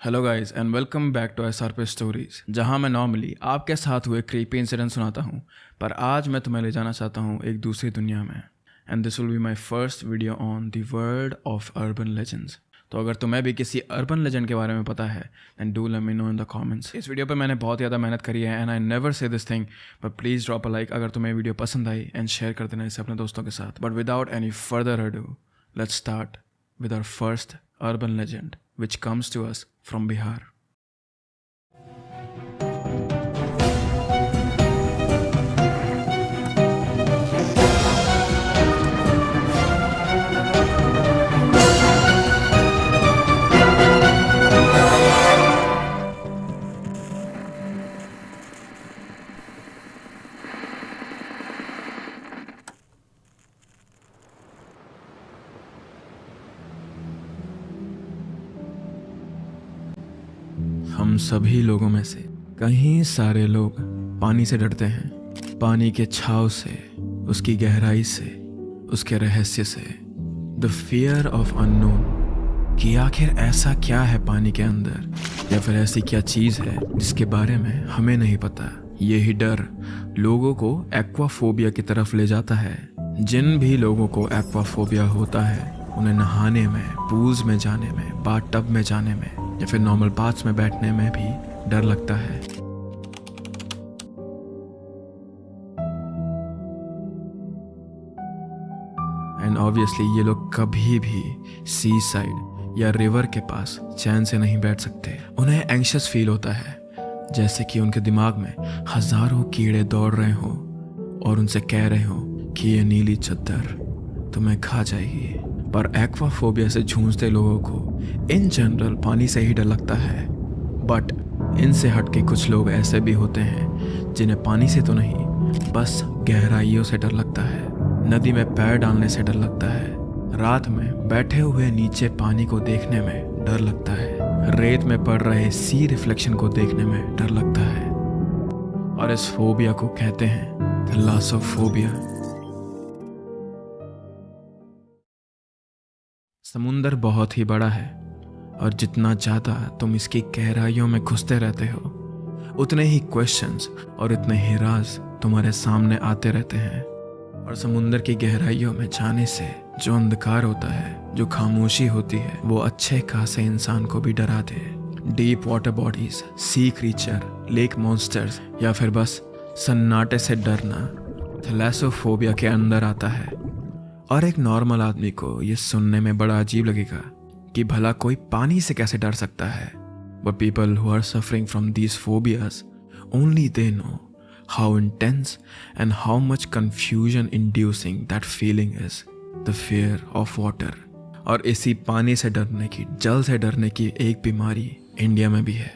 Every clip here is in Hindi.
Hello guys and welcome back to SRP stories, जहां मैं नॉर्मली आपके साथ हुए क्रीपी इंसिडेंट सुनाता हूं, पर आज मैं तुम्हें ले जाना चाहता हूं एक दूसरी दुनिया में। And this will be my first video on the world of urban legends. तो अगर तुम्हें भी किसी अर्बन लेजेंड के बारे में पता है then do let me know in the comments. इस वीडियो पे मैंने बहुत ज़्यादा मेहनत करी है and I never say this thing, but please drop a like अगर तुम्हें वीडियो पसंद आई एंड शेयर कर देना इसे अपने दोस्तों के साथ। But without any further ado let's start with our first urban legend, which comes to us from Bihar. हम सभी लोगों में से कई सारे लोग पानी से डरते हैं। पानी के छाव से, उसकी गहराई से, उसके रहस्य से। द फियर ऑफ अननोन, कि आखिर ऐसा क्या है पानी के अंदर, या फिर ऐसी क्या चीज़ है जिसके बारे में हमें नहीं पता। यही डर लोगों को एक्वाफोबिया की तरफ ले जाता है। जिन भी लोगों को एक्वाफोबिया होता है उन्हें नहाने में, पूल्स में जाने में, बाथटब में जाने में या फिर नॉर्मल बाथ्स में बैठने में भी डर लगता है। एंड ऑब्वियसली ये लोग कभी भी सी साइड या रिवर के पास चैन से नहीं बैठ सकते। उन्हें एंग्शियस फील होता है, जैसे कि उनके दिमाग में हजारों कीड़े दौड़ रहे हो और उनसे कह रहे हो कि ये नीली चद्दर तुम्हें खा जाएगी। पर एक्वाफोबिया से जूझते लोगों को इन जनरल पानी से ही डर लगता है। बट इनसे हटके कुछ लोग ऐसे भी होते हैं जिन्हें पानी से तो नहीं, बस गहराइयों से डर लगता है। नदी में पैर डालने से डर लगता है। रात में बैठे हुए नीचे पानी को देखने में डर लगता है। रेत में पड़ रहे सी रिफ्लेक्शन को देखने में डर लगता है। और इस फोबिया को कहते हैं थैलासोफोबिया। समुंदर बहुत ही बड़ा है और जितना ज़्यादा तुम इसकी गहराइयों में घुसते रहते हो उतने ही क्वेश्चंस और इतने ही राज तुम्हारे सामने आते रहते हैं। और समुंदर की गहराइयों में जाने से जो अंधकार होता है, जो खामोशी होती है, वो अच्छे खासे इंसान को भी डरा दे। Deep water bodies, sea creature, lake monsters या फिर बस सन्नाटे से डरना थैलासोफोबिया के अंदर आता है। और एक नॉर्मल आदमी को ये सुनने में बड़ा अजीब लगेगा कि भला कोई पानी से कैसे डर सकता है। But people who are suffering from these phobias only they know how intense and how much confusion inducing that feeling is the fear of water. और इसी पानी से डरने की, जल से डरने की एक बीमारी इंडिया में भी है।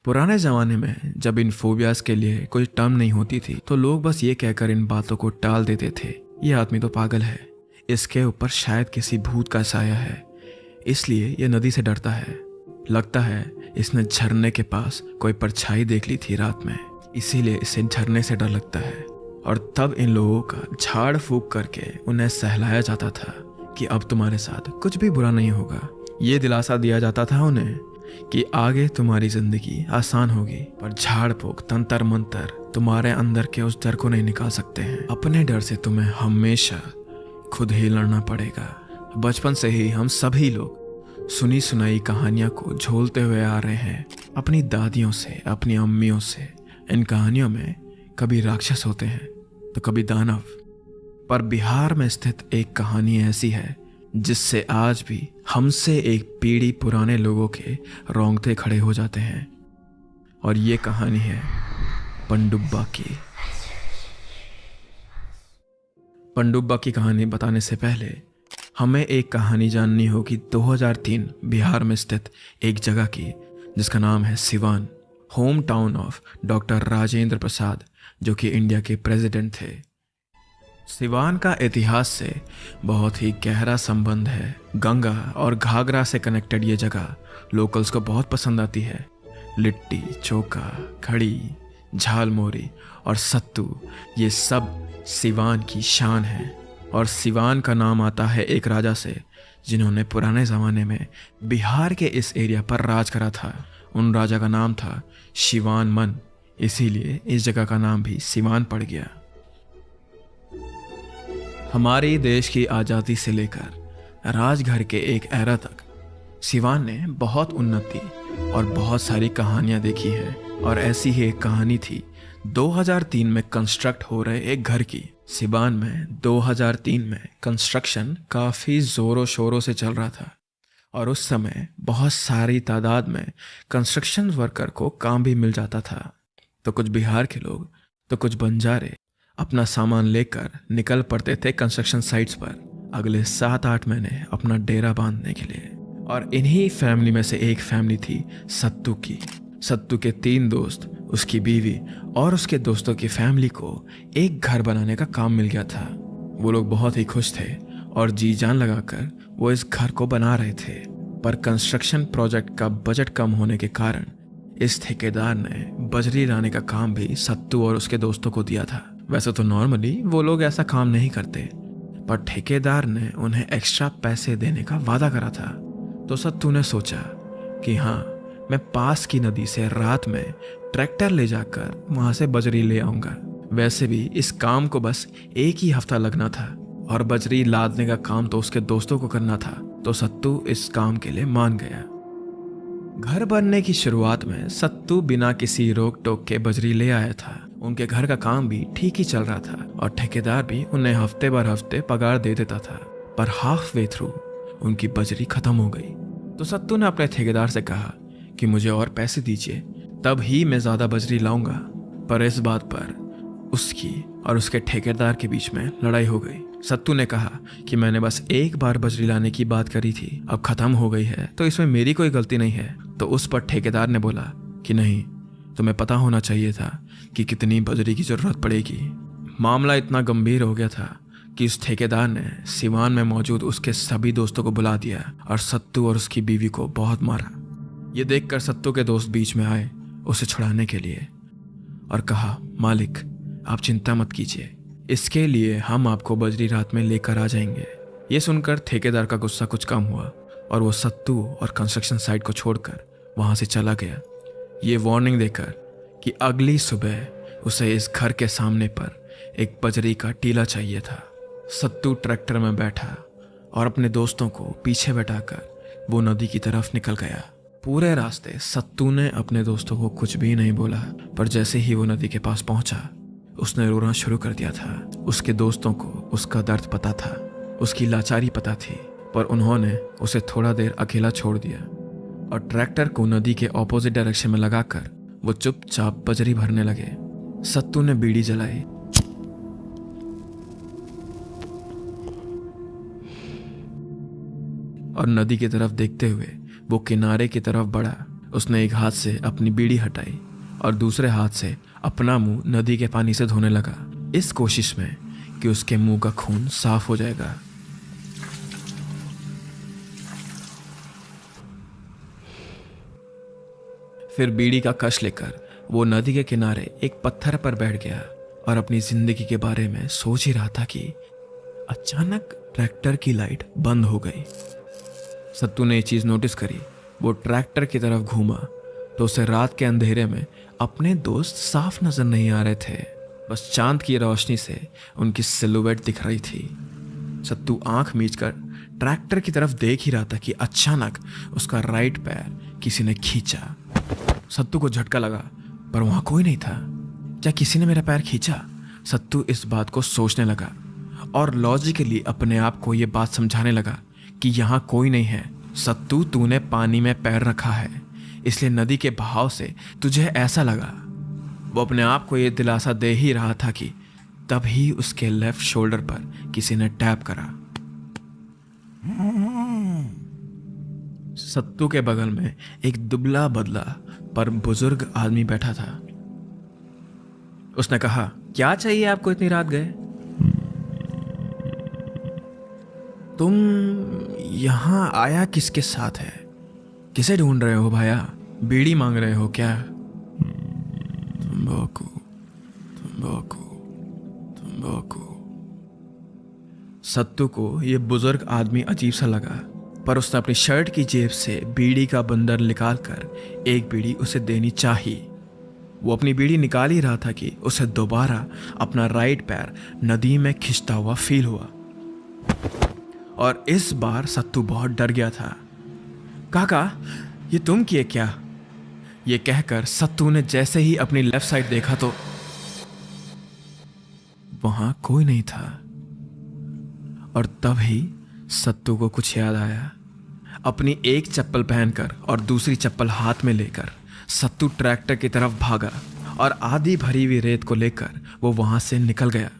पुराने ज़माने में जब इन फोबियाज के लिए कोई टर्म नहीं होती थी तो लोग बस ये कहकर इन बातों को टाल देते थे, ये आदमी तो पागल है, इसके ऊपर शायद किसी भूत का साया है, इसलिए ये नदी से डरता है। लगता है इसने झरने के पास कोई परछाई देख ली थी रात में, इसीलिए इसे झरने से डर लगता है। और तब इन लोगों का झाड़ फूक करके उन्हें सहलाया जाता था कि अब तुम्हारे साथ कुछ भी बुरा नहीं होगा। ये दिलासा दिया जाता था उन्हें कि आगे तुम्हारी जिंदगी आसान होगी। पर झाड़ फूक, तंतर मंतर तुम्हारे अंदर के उस डर को नहीं निकाल सकते हैं। अपने डर से तुम्हें हमेशा खुद ही लड़ना पड़ेगा। बचपन से ही हम सभी लोग सुनी सुनाई कहानियां को झोलते हुए आ रहे हैं अपनी दादियों से, अपनी अम्मियों से। इन कहानियों में कभी राक्षस होते हैं तो कभी दानव। पर बिहार में स्थित एक कहानी ऐसी है जिससे आज भी हमसे एक पीढ़ी पुराने लोगों के रोंगटे खड़े हो जाते हैं। और ये कहानी है पनडुब्बा की। पनडुब्बा की कहानी बताने से पहले हमें एक कहानी जाननी होगी 2003 बिहार में स्थित एक जगह की जिसका नाम है Siwan, home town of doctor Rajendra Prasad, जो कि इंडिया के प्रेसिडेंट थे। सिवान का इतिहास से बहुत ही गहरा संबंध है। गंगा और घाघरा से कनेक्टेड ये जगह लोकल्स को बहुत पसंद आती है। लिट्टी चोखा, खड़ी, झालमोरी और सत्तू, ये सब सिवान की शान है। और सिवान का नाम आता है एक राजा से जिन्होंने पुराने ज़माने में बिहार के इस एरिया पर राज करा था। उन राजा का नाम था शिवान मन, इसीलिए इस जगह का नाम भी सिवान पड़ गया। हमारे देश की आज़ादी से लेकर राजघर के एक एरा तक सिवान ने बहुत उन्नति और बहुत सारी कहानियां देखी हैं। और ऐसी ही एक कहानी थी 2003 में कंस्ट्रक्ट हो रहे एक घर की। सिवान में 2003 में कंस्ट्रक्शन काफ़ी ज़ोरों शोरों से चल रहा था और उस समय बहुत सारी तादाद में कंस्ट्रक्शन वर्कर को काम भी मिल जाता था। तो कुछ बिहार के लोग तो कुछ बंजारे अपना सामान लेकर निकल पड़ते थे कंस्ट्रक्शन साइट्स पर अगले 7-8 महीने अपना डेरा बांधने के लिए। और इन्हीं फैमिली में से एक फैमिली थी सत्तू की। सत्तू के 3 दोस्त, उसकी बीवी और उसके दोस्तों की फैमिली को एक घर बनाने का काम मिल गया था। वो लोग बहुत ही खुश थे और जी जान लगाकर वो इस घर को बना रहे थे। पर कंस्ट्रक्शन प्रोजेक्ट का बजट कम होने के कारण इस ठेकेदार ने बजरी लाने का काम भी सत्तू और उसके दोस्तों को दिया था। वैसे तो नॉर्मली वो लोग ऐसा काम नहीं करते, पर ठेकेदार ने उन्हें एक्स्ट्रा पैसे देने का वादा करा था। तो सत्तू ने सोचा कि हाँ, मैं पास की नदी से रात में ट्रैक्टर ले जाकर वहां से बजरी ले आऊंगा। वैसे भी इस काम को बस एक ही हफ्ता लगना था और बजरी लादने का काम तो उसके दोस्तों को करना था। तो सत्तू इस काम के लिए मान गया। घर बनने की शुरुआत में सत्तू बिना किसी रोक टोक के बजरी ले आया था। उनके घर का काम भी ठीक ही चल रहा था और ठेकेदार भी उन्हें हफ्ते भर हफ्ते पगार दे देता था। पर हाफ वे थ्रू उनकी बजरी खत्म हो गई। तो सत्तू ने अपने ठेकेदार से कहा कि मुझे और पैसे दीजिए, तब ही मैं ज्यादा बजरी लाऊंगा। पर इस बात पर उसकी और उसके ठेकेदार के बीच में लड़ाई हो गई। सत्तू ने कहा कि मैंने बस एक बार बजरी लाने की बात करी थी, अब खत्म हो गई है तो इसमें मेरी कोई गलती नहीं है। तो उस पर ठेकेदार ने बोला कि नहीं, तुम्हें पता होना चाहिए था कि कितनी बजरी की जरूरत पड़ेगी। मामला इतना गंभीर हो गया था कि उस ठेकेदार ने सिवान में मौजूद उसके सभी दोस्तों को बुला दिया और सत्तू और उसकी बीवी को बहुत मारा। ये देखकर सत्तू के दोस्त बीच में आए उसे छुड़ाने के लिए और कहा, मालिक आप चिंता मत कीजिए, इसके लिए हम आपको बजरी रात में लेकर आ जाएंगे। ये सुनकर ठेकेदार का गुस्सा कुछ कम हुआ और वो सत्तू और कंस्ट्रक्शन साइट को छोड़कर वहां से चला गया, ये वार्निंग देकर कि अगली सुबह उसे इस घर के सामने पर एक बजरी का टीला चाहिए था। सत्तू ट्रैक्टर में बैठा और अपने दोस्तों को पीछे बैठाकर वो नदी की तरफ निकल गया। पूरे रास्ते सत्तू ने अपने दोस्तों को कुछ भी नहीं बोला, पर जैसे ही वो नदी के पास पहुंचा उसने रोना शुरू कर दिया था। उसके दोस्तों को उसका दर्द पता था, उसकी लाचारी पता थी, पर उन्होंने उसे थोड़ा देर अकेला छोड़ दिया और ट्रैक्टर को नदी के ऑपोजिट डायरेक्शन में लगाकर वो चुपचाप बजरी भरने लगे। सत्तू ने बीड़ी जलाई और नदी की तरफ देखते हुए वो किनारे की तरफ बढ़ा। उसने एक हाथ से अपनी बीड़ी हटाई और दूसरे हाथ से अपना मुंह नदी के पानी से धोने लगा, इस कोशिश में कि उसके मुंह का खून साफ हो जाएगा। फिर बीड़ी का कश लेकर वो नदी के किनारे एक पत्थर पर बैठ गया और अपनी जिंदगी के बारे में सोच ही रहा था कि अचानक ट्रैक्टर की लाइट बंद हो गई। सत्तू ने ये चीज नोटिस करी। वो ट्रैक्टर की तरफ घूमा तो उसे रात के अंधेरे में अपने दोस्त साफ नजर नहीं आ रहे थे, बस चांद की रोशनी से उनकी सिलुएट दिख रही थी। सत्तू आंख मीचकर ट्रैक्टर की तरफ देख ही रहा था कि अचानक उसका राइट पैर किसी ने खींचा। सत्तू को झटका लगा, पर वहां कोई नहीं था। क्या किसी ने मेरा पैर खींचा? सत्तू इस बात को सोचने लगा और लॉजिकली अपने आप को यह बात समझाने लगा कि यहाँ कोई नहीं है। सत्तू, तूने पानी में पैर रखा है, इसलिए नदी के बहाव से तुझे ऐसा लगा। वो अपने आप को यह दिलासा दे ही रहा था कि तभी उसके लेफ्ट शोल्डर पर किसी ने टैप करा। सत्तू के बगल में एक दुबला बदला पर बुजुर्ग आदमी बैठा था। उसने कहा, क्या चाहिए आपको इतनी रात गए? तुम यहां आया किसके साथ है? किसे ढूंढ रहे हो भाया? बीड़ी मांग रहे हो क्या? तंबाकू तंबाकू तंबाकू। सत्तू को यह बुजुर्ग आदमी अजीब सा लगा पर उसने अपनी शर्ट की जेब से बीड़ी का बंडल निकालकर एक बीड़ी उसे देनी चाहिए। वो अपनी बीड़ी निकाल ही रहा था कि उसे दोबारा अपना राइट पैर नदी में खिंचता हुआ फील हुआ और इस बार सत्तू बहुत डर गया था। काका, ये तुम किए क्या? ये कहकर सत्तू ने जैसे ही अपनी लेफ्ट साइड देखा तो वहां कोई नहीं था। और तभी सत्तू को कुछ याद आया। अपनी एक चप्पल पहनकर और दूसरी चप्पल हाथ में लेकर सत्तू ट्रैक्टर की तरफ भागा और आधी भरी हुई रेत को लेकर वो वहां से निकल गया।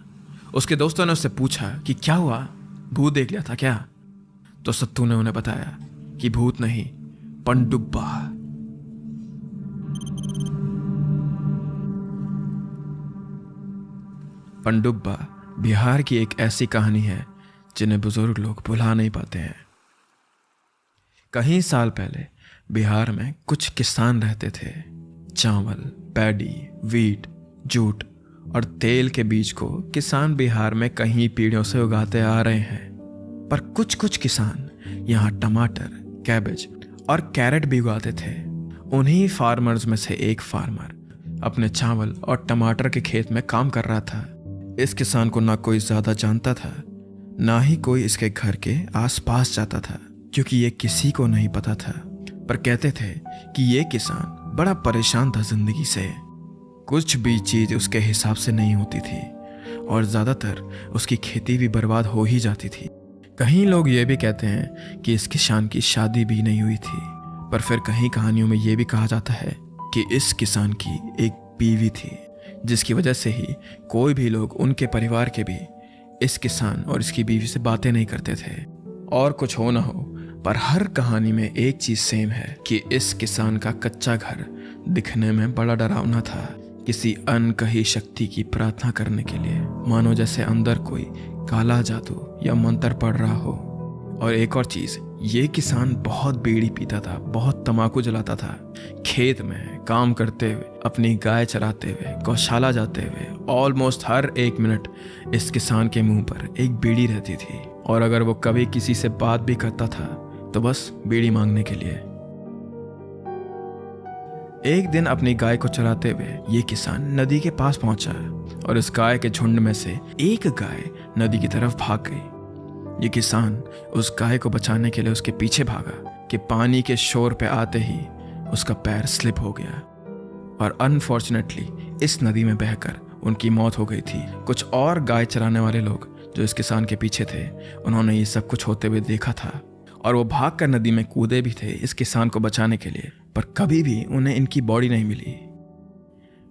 उसके दोस्तों ने उससे पूछा कि क्या हुआ, भूत देख लिया था क्या? तो सत्तू ने उन्हें बताया कि भूत नहीं, पनडुब्बा। पनडुब्बा बिहार की एक ऐसी कहानी है जिन्हें बुजुर्ग लोग भुला नहीं पाते हैं। कई साल पहले बिहार में कुछ किसान रहते थे। चावल, पैडी, वीट, जूट और तेल के बीज को किसान बिहार में कई पीढ़ियों से उगाते आ रहे हैं। पर कुछ कुछ किसान यहाँ टमाटर, कैबेज और कैरेट भी उगाते थे। उन्हीं फार्मर्स में से एक फार्मर अपने चावल और टमाटर के खेत में काम कर रहा था। इस किसान को ना कोई ज्यादा जानता था, ना ही कोई इसके घर के आसपास जाता था, क्योंकि ये किसी को नहीं पता था। पर कहते थे कि ये किसान बड़ा परेशान था जिंदगी से। कुछ भी चीज उसके हिसाब से नहीं होती थी और ज्यादातर उसकी खेती भी बर्बाद हो ही जाती थी। कहीं लोग ये भी कहते हैं कि इस किसान की शादी भी नहीं हुई थी। पर फिर कहीं कहानियों में ये भी कहा जाता है कि इस किसान की एक बीवी थी, जिसकी वजह से ही कोई भी लोग उनके परिवार के भी इस किसान और इसकी बीवी से बातें नहीं करते थे। और कुछ हो ना हो, पर हर कहानी में एक चीज सेम है कि इस किसान का कच्चा घर दिखने में बड़ा डरावना था, किसी अनकही शक्ति की प्रार्थना करने के लिए, मानो जैसे अंदर कोई काला जादू या मंत्र पड़ रहा हो। और एक और चीज, ये किसान बहुत बीड़ी पीता था, बहुत तंबाकू जलाता था। खेत में काम करते हुए, अपनी गाय चराते हुए, गौशाला जाते हुए ऑलमोस्ट हर एक मिनट इस किसान के मुंह पर एक बीड़ी रहती थी। और अगर वो कभी किसी से बात भी करता था तो बस बीड़ी मांगने के लिए। एक दिन अपनी गाय को चराते हुए ये किसान नदी के पास पहुंचा और इस गाय के झुंड में से एक गाय नदी की तरफ भाग गई। ये किसान उस गाय को बचाने के लिए उसके पीछे भागा कि पानी के शोर पे आते ही उसका पैर स्लिप हो गया और अनफॉर्चुनेटली इस नदी में बहकर उनकी मौत हो गई थी। कुछ और गाय चराने वाले लोग जो इस किसान के पीछे थे, उन्होंने ये सब कुछ होते हुए देखा था और वो भागकर नदी में कूदे भी थे इस किसान को बचाने के लिए। पर कभी भी उन्हें इनकी बॉडी नहीं मिली।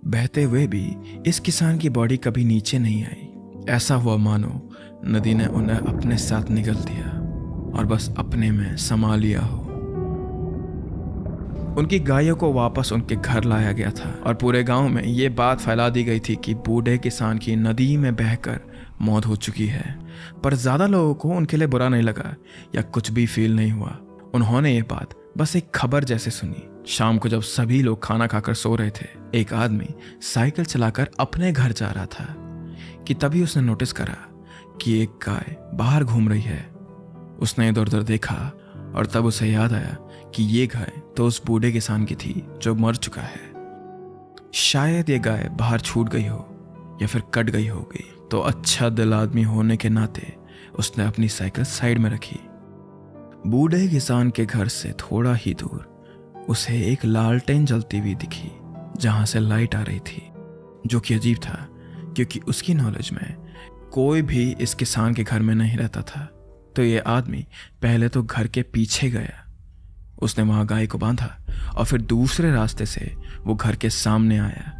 बहते हुए भी इस किसान की बॉडी कभी नीचे नहीं आई। ऐसा हुआ मानो नदी ने उन्हें अपने साथ निगल दिया और बस अपने में समा लिया हो। उनकी गायों को वापस उनके घर लाया गया था और पूरे गांव में ये बात फैला दी गई थी कि बूढ़े किसान की नदी में बहकर मौत हो चुकी है। पर ज्यादा लोगों को उनके लिए बुरा नहीं लगा या कुछ भी फील नहीं हुआ। उन्होंने ये बात बस एक खबर जैसे सुनी। शाम को जब सभी लोग खाना खाकर सो रहे थे, एक आदमी साइकिल चलाकर अपने घर जा रहा था कि तभी उसने नोटिस करा कि एक गाय बाहर घूम रही है। उसने इधर उधर देखा और तब उसे याद आया कि ये गाय तो उस बूढ़े किसान की थी जो मर चुका है। शायद ये गाय बाहर छूट गई हो या फिर कट गई होगी। तो अच्छा दिल आदमी होने के नाते उसने अपनी साइकिल साइड में रखी। बूढ़े किसान के घर से थोड़ा ही दूर उसे एक लालटेन जलती हुई दिखी जहां से लाइट आ रही थी, जो कि अजीब था क्योंकि उसकी नॉलेज में कोई भी इस किसान के घर में नहीं रहता था। तो ये आदमी पहले तो घर के पीछे गया, उसने वहां गाय को बांधा और फिर दूसरे रास्ते से वो घर के सामने आया।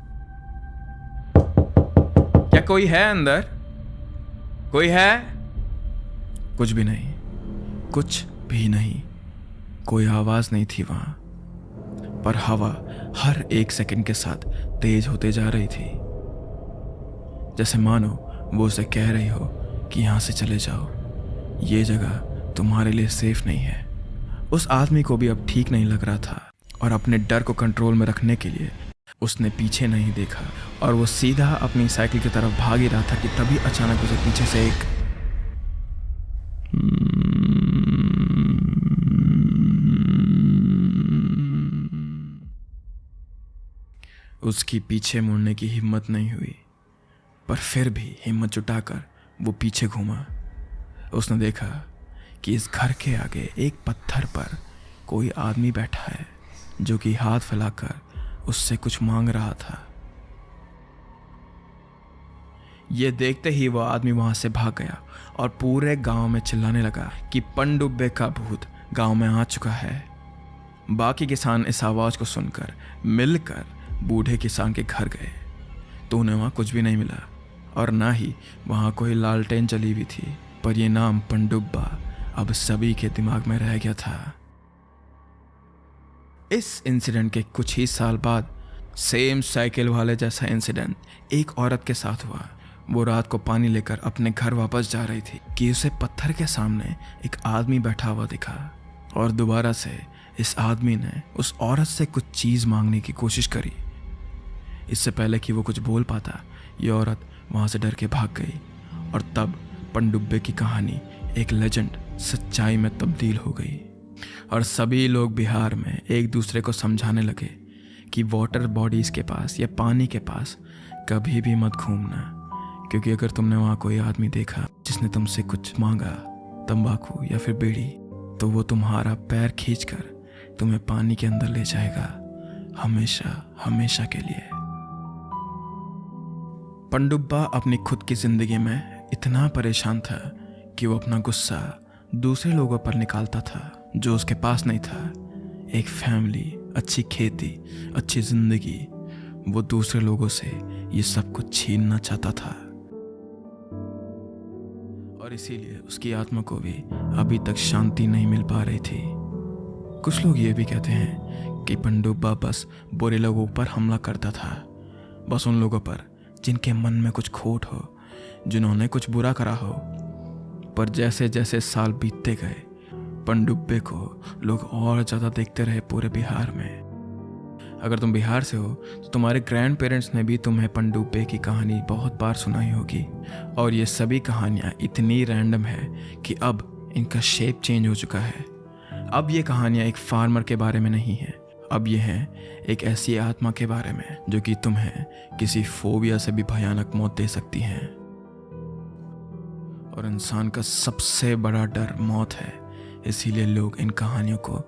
क्या कोई है अंदर? कोई है? कुछ भी नहीं, कुछ भी नहीं। कोई आवाज नहीं थी वहां, पर हवा हर एक सेकंड के साथ तेज होते जा रही थी, जैसे मानो वो उसे कह रही हो कि यहां से चले जाओ, ये जगह तुम्हारे लिए सेफ नहीं है। उस आदमी को भी अब ठीक नहीं लग रहा था और अपने डर को कंट्रोल में रखने के लिए उसने पीछे नहीं देखा और वो सीधा अपनी साइकिल की तरफ भाग ही रहा था कि तभी अचानक उसे पीछे से एक उसकी पीछे मुड़ने की हिम्मत नहीं हुई, पर फिर भी हिम्मत जुटाकर वो पीछे घूमा। उसने देखा कि इस घर के आगे एक पत्थर पर कोई आदमी बैठा है जो कि हाथ फैलाकर उससे कुछ मांग रहा था। ये देखते ही वो आदमी वहां से भाग गया और पूरे गांव में चिल्लाने लगा कि पनडुब्बे का भूत गांव में आ चुका है। बाकी किसान इस आवाज को सुनकर मिलकर बूढ़े किसान के घर गए तो उन्हें वहां कुछ भी नहीं मिला और ना ही वहां कोई लालटेन जली हुई थी, पर यह नाम पनडुब्बा अब सभी के दिमाग में रह गया था। इस इंसिडेंट के कुछ ही साल बाद सेम साइकिल वाले जैसा इंसिडेंट एक औरत के साथ हुआ। वो रात को पानी लेकर अपने घर वापस जा रही थी कि उसे पत्थर के सामने एक आदमी बैठा हुआ दिखा और दोबारा से इस आदमी ने उस औरत से कुछ चीज़ मांगने की कोशिश करी। इससे पहले कि वो कुछ बोल पाता, ये औरत वहाँ से डर के भाग गई और तब पनडुब्बे की कहानी एक लेजेंड सच्चाई में तब्दील हो गई और सभी लोग बिहार में एक दूसरे को समझाने लगे कि वाटर बॉडीज़ के पास या पानी के पास कभी भी मत घूमना, क्योंकि अगर तुमने वहाँ कोई आदमी देखा जिसने तुमसे कुछ मांगा, तंबाकू या फिर बीड़ी, तो वो तुम्हारा पैर खींचकर तुम्हें पानी के अंदर ले जाएगा, हमेशा हमेशा के लिए। पनडुब्बा अपनी खुद की जिंदगी में इतना परेशान था कि वो अपना गुस्सा दूसरे लोगों पर निकालता था जो उसके पास नहीं था। एक फैमिली, अच्छी खेती, अच्छी जिंदगी, वो दूसरे लोगों से ये सब कुछ छीनना चाहता था और इसीलिए उसकी आत्मा को भी अभी तक शांति नहीं मिल पा रही थी। कुछ लोग ये भी कहते हैं कि पनडुब्बा बस बुरे लोगों पर हमला करता था, बस उन लोगों पर जिनके मन में कुछ खोट हो, जिन्होंने कुछ बुरा करा हो। पर जैसे जैसे साल बीतते गए, पनडुब्बे को लोग और ज़्यादा देखते रहे पूरे बिहार में। अगर तुम बिहार से हो तो तुम्हारे ग्रैंड पेरेंट्स ने भी तुम्हें पनडुब्बे की कहानी बहुत बार सुनाई होगी और ये सभी कहानियाँ इतनी रैंडम है कि अब इनका शेप चेंज हो चुका है। अब ये कहानियाँ एक फार्मर के बारे में नहीं है, अब ये है एक ऐसी आत्मा के बारे में जो कि तुम्हें किसी फोबिया से भी भयानक मौत दे सकती है। और इंसान का सबसे बड़ा डर मौत है, इसीलिए लोग इन कहानियों को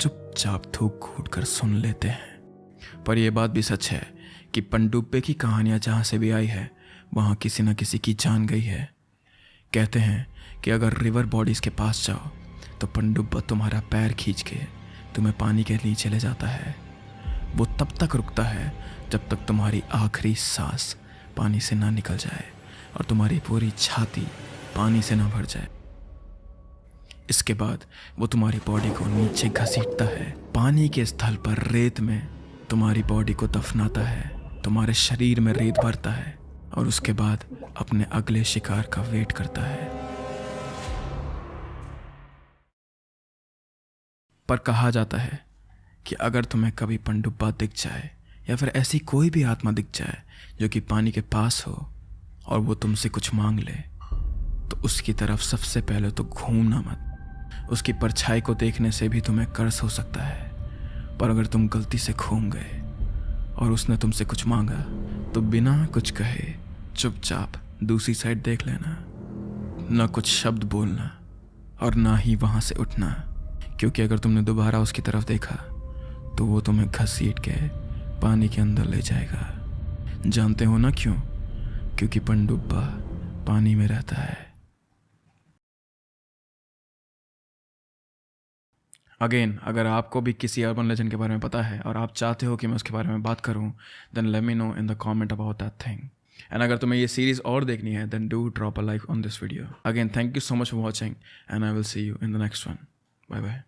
चुपचाप थूक घूट कर सुन लेते हैं। पर यह बात भी सच है कि पनडुब्बे की कहानियाँ जहाँ से भी आई है वहाँ किसी न किसी की जान गई है। कहते हैं कि अगर रिवर बॉडीज़ के पास जाओ तो पनडुब्बा तुम्हारा पैर खींच के तुम्हें पानी के नीचे ले जाता है। वो तब तक रुकता है जब तक तुम्हारी आखिरी सांस पानी से ना निकल जाए और तुम्हारी पूरी छाती पानी से ना भर जाए। इसके बाद वो तुम्हारी बॉडी को नीचे घसीटता है, पानी के स्थल पर रेत में तुम्हारी बॉडी को दफनाता है, तुम्हारे शरीर में रेत भरता है और उसके बाद अपने अगले शिकार का वेट करता है। पर कहा जाता है कि अगर तुम्हें कभी पनडुब्बा दिख जाए या फिर ऐसी कोई भी आत्मा दिख जाए जो कि पानी के पास हो और वो तुमसे कुछ मांग ले, तो उसकी तरफ सबसे पहले तो घूमना मत। उसकी परछाई को देखने से भी तुम्हें कर्ज हो सकता है। पर अगर तुम गलती से घूम गए और उसने तुमसे कुछ मांगा तो बिना कुछ कहे चुपचाप दूसरी साइड देख लेना, ना कुछ शब्द बोलना और ना ही वहाँ से उठना, क्योंकि अगर तुमने दोबारा उसकी तरफ देखा तो वो तुम्हें घसीट के पानी के अंदर ले जाएगा। जानते हो ना क्यों? क्योंकि पनडुब्बा पानी में रहता है। अगेन, अगर आपको भी किसी अर्बन लेजेंड के बारे में पता है और आप चाहते हो कि मैं उसके बारे में बात करूं, then let me know in the comment about that thing. And अगर तुम्हें ये सीरीज और देखनी है then do drop a like on this video. Again, thank you so much for watching and I will see you in the next one. Bye bye.